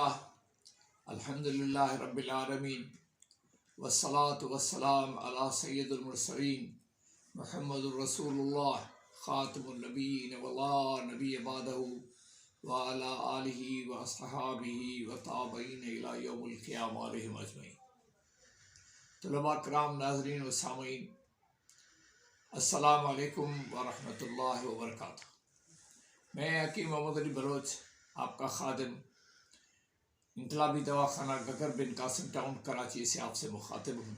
الحمدللہ رب العالمین والصلاة والسلام علی سید المرسلین محمد الرسول اللہ خاتم النبیین ولا نبی بعدہ وعلی آلہ واصحابہ وتابعین الی یوم القیامہ علیہم اجمعین۔ طلباء کرام، ناظرین و سامعین، السلام علیکم ورحمۃ اللہ وبرکاتہ۔ میں حکیم محمد علی بلوچ، آپ کا خادم، انقلابی دواخانہ گگر بن قاسم ٹاؤن کراچی سے آپ سے مخاطب ہوں۔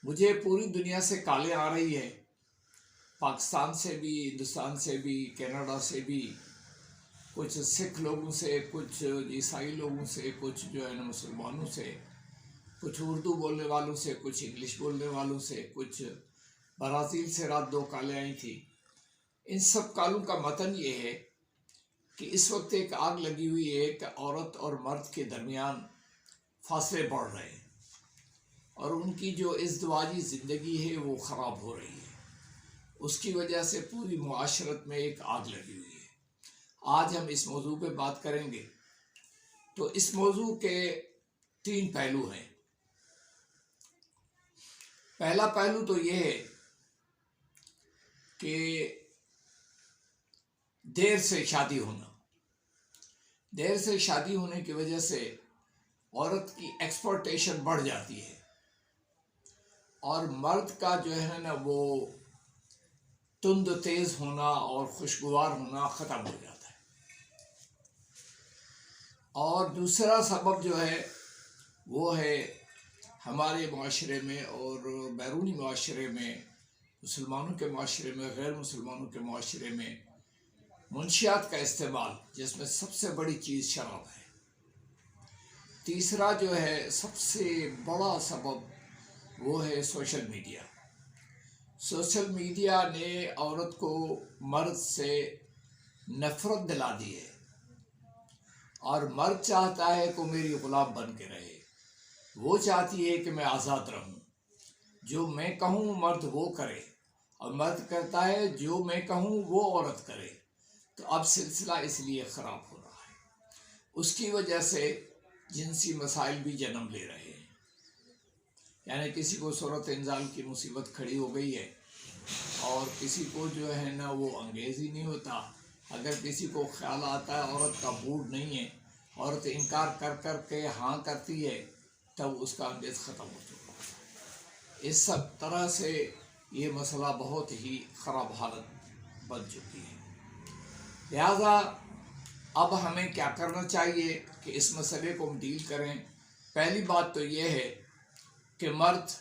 مجھے پوری دنیا سے کالیں آ رہی ہے، پاکستان سے بھی، ہندوستان سے بھی، کینیڈا سے بھی، کچھ سکھ لوگوں سے، کچھ عیسائی لوگوں سے، کچھ جو ہے نا مسلمانوں سے، کچھ اردو بولنے والوں سے، کچھ انگلش بولنے والوں سے، کچھ برازیل سے رات 2 کالیں آئی تھی۔ ان سب کالوں کا متن یہ ہے کہ اس وقت ایک آگ لگی ہوئی ہے کہ عورت اور مرد کے درمیان فاصلے بڑھ رہے ہیں اور ان کی جو ازدواجی زندگی ہے وہ خراب ہو رہی ہے۔ اس کی وجہ سے پوری معاشرت میں ایک آگ لگی ہوئی ہے۔ آج ہم اس موضوع پہ بات کریں گے۔ تو اس موضوع کے 3 پہلو ہیں۔ پہلا پہلو تو یہ ہے کہ دیر سے شادی ہونا۔ دیر سے شادی ہونے کی وجہ سے عورت کی ایکسپلوٹیشن بڑھ جاتی ہے اور مرد کا جو ہے نا وہ تند تیز ہونا اور خوشگوار ہونا ختم ہو جاتا ہے۔ اور دوسرا سبب جو ہے وہ ہے ہمارے معاشرے میں اور بیرونی معاشرے میں، مسلمانوں کے معاشرے میں، غیر مسلمانوں کے معاشرے میں منشیات کا استعمال، جس میں سب سے بڑی چیز شراب ہے۔ تیسرا جو ہے سب سے بڑا سبب وہ ہے سوشل میڈیا۔ سوشل میڈیا نے عورت کو مرد سے نفرت دلا دی ہے اور مرد چاہتا ہے کہ میری غلام بن کے رہے۔ وہ چاہتی ہے کہ میں آزاد رہوں، جو میں کہوں مرد وہ کرے، اور مرد کرتا ہے جو میں کہوں وہ عورت کرے۔ تو اب سلسلہ اس لیے خراب ہو رہا ہے۔ اس کی وجہ سے جنسی مسائل بھی جنم لے رہے ہیں۔ یعنی کسی کو صورت انزال کی مصیبت کھڑی ہو گئی ہے اور کسی کو جو ہے نا وہ انگیز ہی نہیں ہوتا۔ اگر کسی کو خیال آتا ہے عورت کا موڈ نہیں ہے، عورت انکار کر کر کے ہاں کرتی ہے، تب اس کا انگیز ختم ہو چکا ہے۔ اس سب طرح سے یہ مسئلہ بہت ہی خراب حالت بن چکی ہے۔ لہذا اب ہمیں کیا کرنا چاہیے کہ اس مسئلے کو ہم ڈیل کریں۔ پہلی بات تو یہ ہے کہ مرد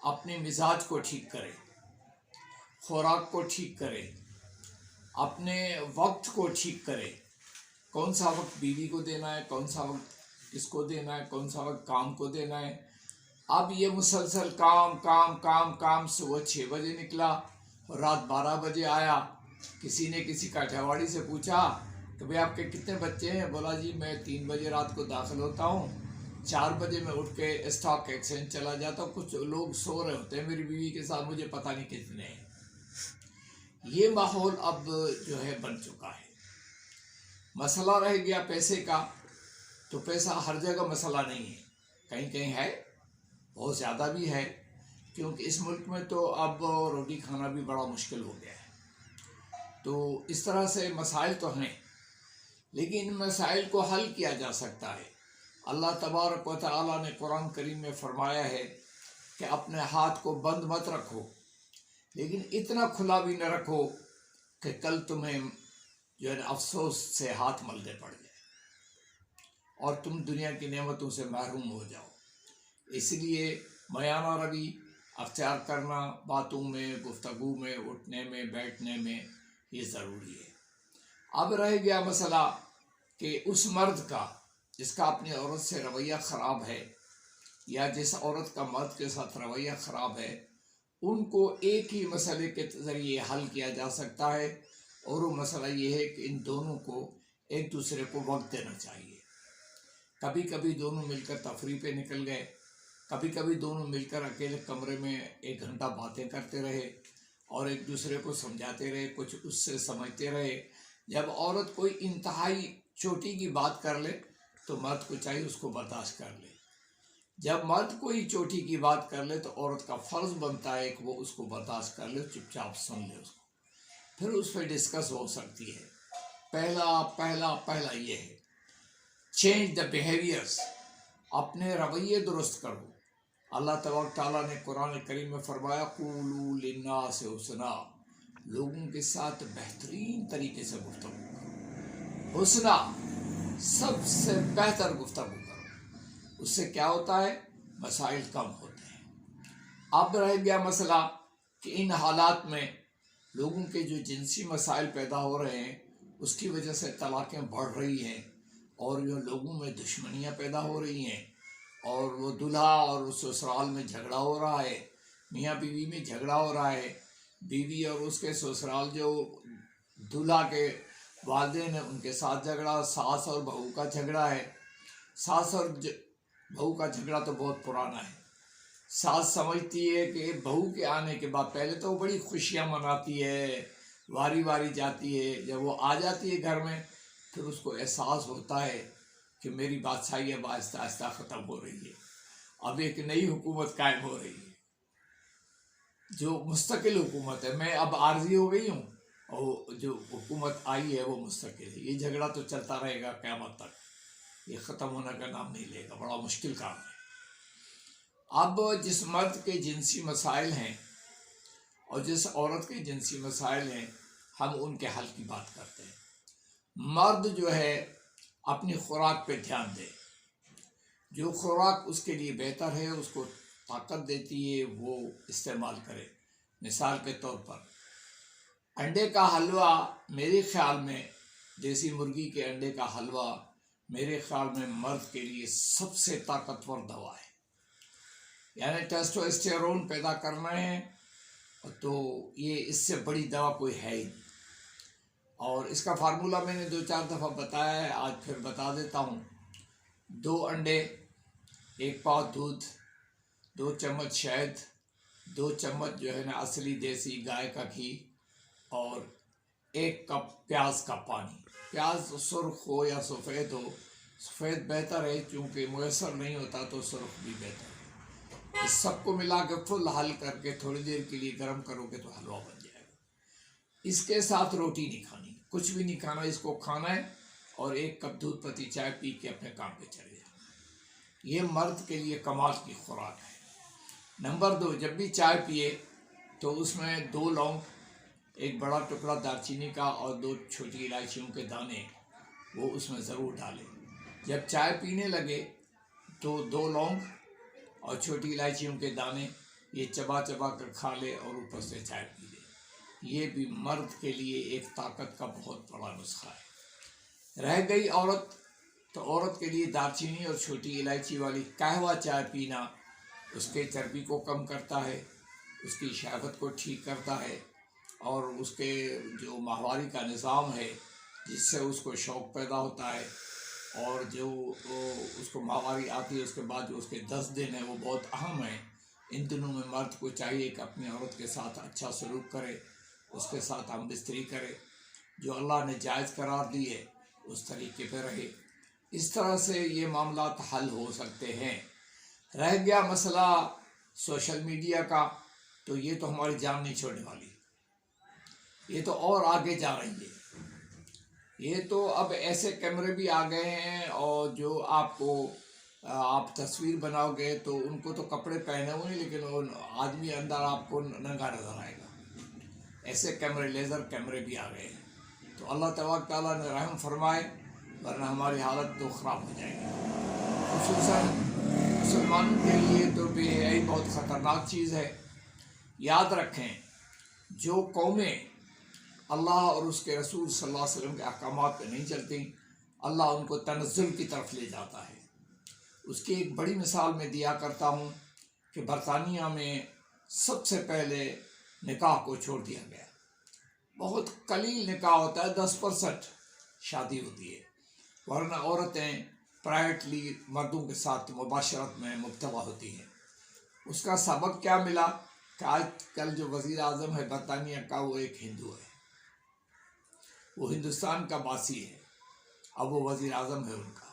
اپنے مزاج کو ٹھیک کرے، خوراک کو ٹھیک کرے، اپنے وقت کو ٹھیک کرے۔ کون سا وقت بیوی کو دینا ہے، کون سا وقت کس کو دینا ہے، کون سا وقت کام کو دینا ہے۔ اب یہ مسلسل کام کام کام کام، صبح 6 بجے نکلا اور رات 12 بجے آیا۔ کسی نے کسی کاٹھیاواڑی سے پوچھا کہ بھئی آپ کے کتنے بچے ہیں؟ بولا جی میں 3 بجے رات کو داخل ہوتا ہوں، 4 بجے میں اٹھ کے اسٹاک ایکسچینج چلا جاتا ہوں، کچھ لوگ سو رہے ہوتے ہیں میری بیوی کے ساتھ، مجھے پتہ نہیں کتنے ہیں۔ یہ ماحول اب جو ہے بن چکا ہے۔ مسئلہ رہ گیا پیسے کا، تو پیسہ ہر جگہ مسئلہ نہیں ہے، کہیں کہیں ہے، بہت زیادہ بھی ہے، کیونکہ اس ملک میں تو اب روٹی کھانا بھی بڑا مشکل ہو گیا ہے۔ تو اس طرح سے مسائل تو ہیں، لیکن ان مسائل کو حل کیا جا سکتا ہے۔ اللہ تبارک و تعالیٰ نے قرآن کریم میں فرمایا ہے کہ اپنے ہاتھ کو بند مت رکھو، لیکن اتنا کھلا بھی نہ رکھو کہ کل تمہیں جو ہے افسوس سے ہاتھ ملنے پڑ جائے اور تم دنیا کی نعمتوں سے محروم ہو جاؤ۔ اس لیے میانہ روی اختیار کرنا، باتوں میں، گفتگو میں، اٹھنے میں، بیٹھنے میں، یہ ضروری ہے۔ اب رہ گیا مسئلہ کہ اس مرد کا جس کا اپنی عورت سے رویہ خراب ہے، یا جس عورت کا مرد کے ساتھ رویہ خراب ہے، ان کو ایک ہی مسئلے کے ذریعے حل کیا جا سکتا ہے، اور وہ مسئلہ یہ ہے کہ ان دونوں کو ایک دوسرے کو وقت دینا چاہیے۔ کبھی کبھی دونوں مل کر تفریح پہ نکل گئے، کبھی کبھی دونوں مل کر اکیلے کمرے میں 1 گھنٹہ باتیں کرتے رہے اور ایک دوسرے کو سمجھاتے رہے، کچھ اس سے سمجھتے رہے۔ جب عورت کوئی انتہائی چوٹی کی بات کر لے تو مرد کو چاہیے اس کو برداشت کر لے. جب مرد کوئی چوٹی کی بات کر لے تو عورت کا فرض بنتا ہے کہ وہ اس کو برداشت کر لے، چپ چاپ سن لے اس کو، پھر اس پہ ڈسکس ہو سکتی ہے. پہلا یہ ہے چینج دا بیہیویئرس، اپنے رویے درست کرو. اللہ تبارک تعالیٰ نے قرآن کریم میں فرمایا قولوا للناس حسنا، لوگوں کے ساتھ بہترین طریقے سے گفتگو کرو. حسنا، سب سے بہتر گفتگو کرو. اس سے کیا ہوتا ہے؟ مسائل کم ہوتے ہیں. اب رہ گیا مسئلہ کہ ان حالات میں لوگوں کے جو جنسی مسائل پیدا ہو رہے ہیں اس کی وجہ سے طلاقیں بڑھ رہی ہیں اور جو لوگوں میں دشمنیاں پیدا ہو رہی ہیں اور وہ دلہا اور سسرال میں جھگڑا ہو رہا ہے، میاں بیوی میں جھگڑا ہو رہا ہے، بیوی اور اس کے سسرال جو دلہا کے والدین ہیں ان کے ساتھ جھگڑا، ساس اور بہو کا جھگڑا ہے. ساس اور بہو کا جھگڑا تو بہت پرانا ہے. ساس سمجھتی ہے کہ بہو کے آنے کے بعد پہلے تو وہ بڑی خوشیاں مناتی ہے، واری واری جاتی ہے، جب وہ آ جاتی ہے گھر میں پھر اس کو احساس ہوتا ہے کہ میری بادشاہی اب آہستہ آہستہ ختم ہو رہی ہے، اب ایک نئی حکومت قائم ہو رہی ہے جو مستقل حکومت ہے. میں اب عارضی ہو گئی ہوں اور جو حکومت آئی ہے وہ مستقل ہے. یہ جھگڑا تو چلتا رہے گا قیامت تک، یہ ختم ہونے کا نام نہیں لے گا. بڑا مشکل کام ہے. اب جس مرد کے جنسی مسائل ہیں اور جس عورت کے جنسی مسائل ہیں ہم ان کے حل کی بات کرتے ہیں. مرد جو ہے اپنی خوراک پہ دھیان دے، جو خوراک اس کے لیے بہتر ہے، اس کو طاقت دیتی ہے، وہ استعمال کرے. مثال کے طور پر انڈے کا حلوہ، میرے خیال میں دیسی مرغی کے انڈے کا حلوہ میرے خیال میں مرد کے لیے سب سے طاقتور دوا ہے. یعنی ٹیسٹوسٹیرون پیدا کرنا ہے تو یہ اس سے بڑی دوا کوئی ہے ہی نہیں. اور اس کا فارمولہ میں نے 2-4 دفعہ بتایا ہے، آج پھر بتا دیتا ہوں. 2 انڈے، 1 پاؤ دودھ، 2 چمچ شہد، 2 چمچ جو ہے نا اصلی دیسی گائے کا گھی، اور 1 کپ پیاز کا پانی. پیاز سرخ ہو یا سفید ہو، سفید بہتر ہے چونکہ میسر نہیں ہوتا تو سرخ بھی بہتر ہے. اس سب کو ملا کے فل حل کر کے تھوڑی دیر کے لیے گرم کرو گے تو حلوہ بن جائے گا. اس کے ساتھ روٹی نہیں کھانی، کچھ بھی نہیں کھانا، اس کو کھانا ہے اور 1 کپ دودھ پتی چائے پی کے اپنے کام پہ چلے جانا. یہ مرد کے لیے کمال کی خوراک ہے. نمبر 2، جب بھی چائے پیے تو اس میں 2 لونگ، 1 بڑا ٹکڑا دارچینی کا اور 2 چھوٹی الائچیوں کے دانے وہ اس میں ضرور ڈالیں. جب چائے پینے لگے تو 2 لونگ اور چھوٹی الائچیوں کے دانے یہ چبا چبا کر کھا لے اور اوپر سے چائے پی لے. یہ بھی مرد کے لیے ایک طاقت کا بہت بڑا نسخہ ہے. رہ گئی عورت، تو عورت کے لیے دارچینی اور چھوٹی الائچی والی قہوہ چائے پینا اس کے چربی کو کم کرتا ہے، اس کی شہوت کو ٹھیک کرتا ہے اور اس کے جو ماہواری کا نظام ہے جس سے اس کو شوق پیدا ہوتا ہے اور جو اس کو ماہواری آتی ہے اس کے بعد جو اس کے 10 دن ہیں وہ بہت اہم ہیں. ان دنوں میں مرد کو چاہیے کہ اپنی عورت کے ساتھ اچھا سلوک کرے، اس کے ساتھ ہم بستری کرے، جو اللہ نے جائز قرار دی ہے اس طریقے پہ رہے. اس طرح سے یہ معاملات حل ہو سکتے ہیں. رہ گیا مسئلہ سوشل میڈیا کا، تو یہ تو ہماری جان نہیں چھوڑنے والی، یہ تو اور آگے جا رہی ہے. یہ تو اب ایسے کیمرے بھی آ گئے ہیں اور جو آپ تصویر بناؤ گے تو ان کو تو کپڑے پہنے ہوئے ہیں لیکن وہ آدمی اندر آپ کو ننگا نظر آئے گا. ایسے کیمرے، لیزر کیمرے بھی آ گئے ہیں. تو اللہ تبارک تعالیٰ نے رحم فرمائے ورنہ ہماری حالت تو خراب ہو جائے گی. خصوصاً مسلمانوں کے لیے تو بے حیائی بہت خطرناک چیز ہے. یاد رکھیں، جو قومیں اللہ اور اس کے رسول صلی اللہ علیہ وسلم کے احکامات پہ نہیں چلتی، اللہ ان کو تنزل کی طرف لے جاتا ہے. اس کی ایک بڑی مثال میں دیا کرتا ہوں کہ برطانیہ میں سب سے پہلے نکاح کو چھوڑ دیا گیا. بہت قلیل نکاح ہوتا ہے، 10% شادی ہوتی ہے، ورنہ عورتیں پرائیویٹلی مردوں کے ساتھ مباشرت میں مبتلا ہوتی ہیں. اس کا سبب کیا ملا کہ آج کل جو وزیر اعظم ہے برطانیہ کا وہ ایک ہندو ہے، وہ ہندوستان کا باسی ہے اب وہ وزیر اعظم ہے ان کا۔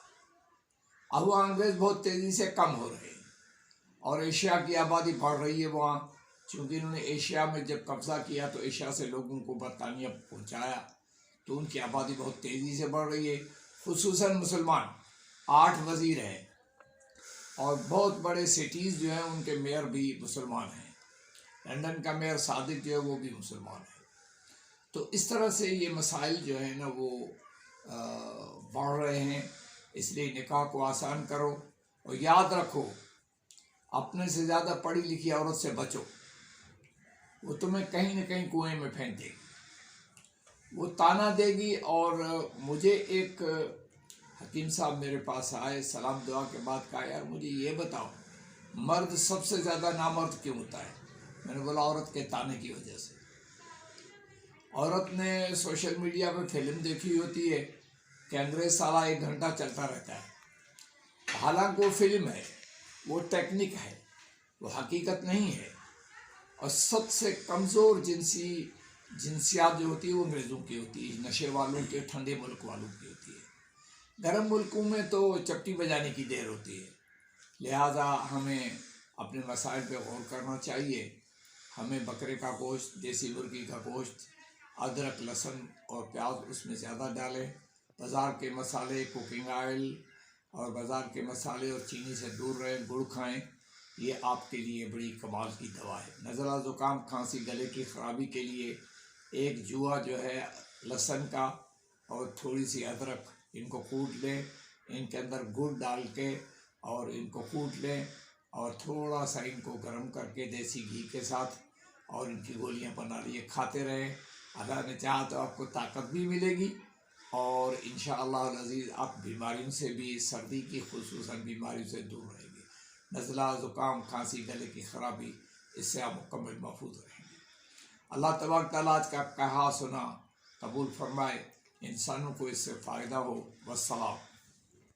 افغان انگریز بہت تیزی سے کم ہو رہے ہیں اور ایشیا کی آبادی بڑھ رہی ہے وہاں، چونکہ انہوں نے ایشیا میں جب قبضہ کیا تو ایشیا سے لوگوں کو برطانیہ پہنچایا، تو ان کی آبادی بہت تیزی سے بڑھ رہی ہے، خصوصاً مسلمان 8 وزیر ہیں اور بہت بڑے سٹیز جو ہیں ان کے میئر بھی مسلمان ہیں۔ لندن کا میئر صادق جو ہے وہ بھی مسلمان ہے۔ تو اس طرح سے یہ مسائل جو ہیں نا وہ بڑھ رہے ہیں، اس لیے نکاح کو آسان کرو اور یاد رکھو اپنے سے زیادہ پڑھی لکھی عورت سے بچو، وہ تمہیں کہیں نہ کہیں کنویں میں پھینک دے گی، وہ تانا دے گی۔ اور مجھے ایک حکیم صاحب میرے پاس آئے، سلام دعا کے بعد کہا یار مجھے یہ بتاؤ مرد سب سے زیادہ نامرد کیوں ہوتا ہے؟ میں نے بولا عورت کے تانے کی وجہ سے۔ عورت نے سوشل میڈیا پہ فلم دیکھی ہوتی ہے کہ انگریز سالہ 1 گھنٹہ چلتا رہتا ہے، حالانکہ وہ فلم ہے، وہ ٹیکنک ہے، وہ حقیقت نہیں ہے۔ اور سب سے کمزور جنسیات جو ہوتی ہے وہ انگریزوں کی ہوتی ہے، نشے والوں کے، ٹھنڈے ملک والوں کی ہوتی ہے۔ گرم ملکوں میں تو چپٹی بجانے کی دیر ہوتی ہے۔ لہٰذا ہمیں اپنے مسائل پہ غور کرنا چاہیے۔ ہمیں بکرے کا گوشت، دیسی مرغی کا گوشت، ادرک، لہسن اور پیاز اس میں زیادہ ڈالیں۔ بازار کے مسالے، کوکنگ آئل اور بازار کے مسالے اور چینی سے دور رہیں، گڑ کھائیں، یہ آپ کے لیے بڑی کمال کی دوا ہے۔ نزلہ، زکام، کھانسی، گلے کی خرابی کے لیے ایک جوا جو ہے لہسن کا اور تھوڑی سی ادرک، ان کو کوٹ لیں، ان کے اندر گڑ ڈال کے اور ان کو کوٹ لیں اور تھوڑا سا ان کو گرم کر کے دیسی گھی کے ساتھ اور ان کی گولیاں بنا لیے، کھاتے رہیں۔ اللہ نے چاہا تو آپ کو طاقت بھی ملے گی اور انشاءاللہ العزیز آپ بیماریوں سے بھی، سردی کی خصوصاً بیماریوں سے دور رہیں گے۔ نزلہ، زکام، کھانسی، گلے کی خرابی، اس سے آپ مکمل محفوظ رہیں گے۔ اللہ تبارک تعالیٰ آج کا کہا سنا قبول فرمائے، انسانوں کو اس سے فائدہ ہو۔ والسلام۔